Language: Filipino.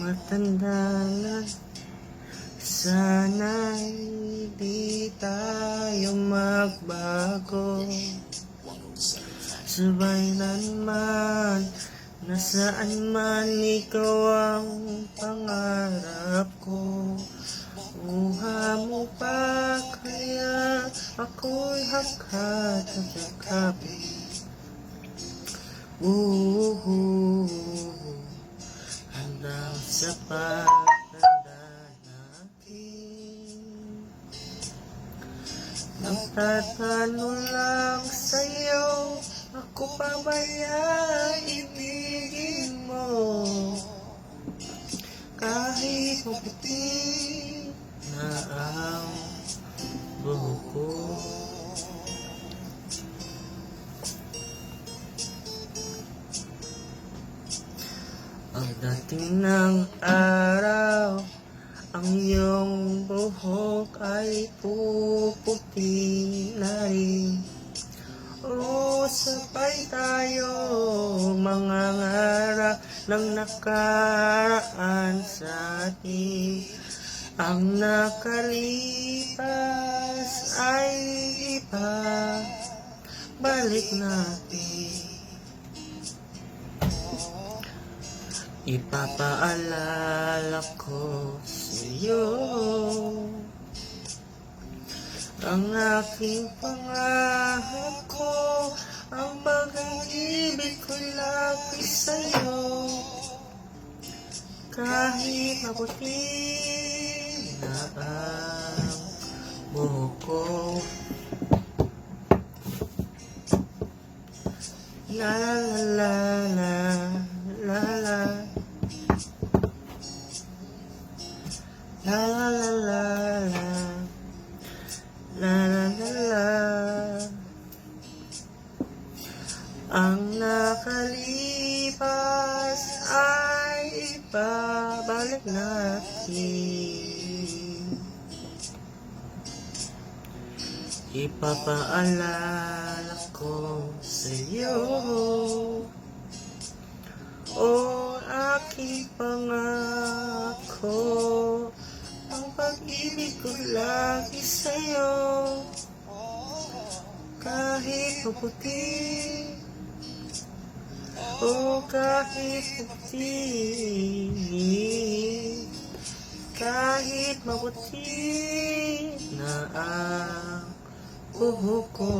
Matanda na, sana'y di tayo magbago. Subaylan man, nasaan man ikaw ang pangarap ko. Uha mo pa kaya ako'y hakat at yakapin. Hanggang sa pagtanda natin, nagtatanong lang sa'yo, ako pa ba yan ibigin mo? Kahit maputi na ang buhok ko. Ang dating ng araw, ang iyong buhok ay puputi na rin. O sabay tayo mangangarap ng nakaraan sa atin. Ang nakalipas ay ibabalik natin. Ipapaalala ko sa'yo ang aking pangako, ang pag-ibig ko lagi sa'yo. Kahit maputi na ang buhok ko. La la la la la la la la la la la la la. Ang nakalipas ay ibabalik natin. Ipapaalala ko sa'yo o aking pangako, ang pag-ibig ko lagi sa'yo. Kahit maputi o kahit maputi, kahit maputi na ang buhok ko.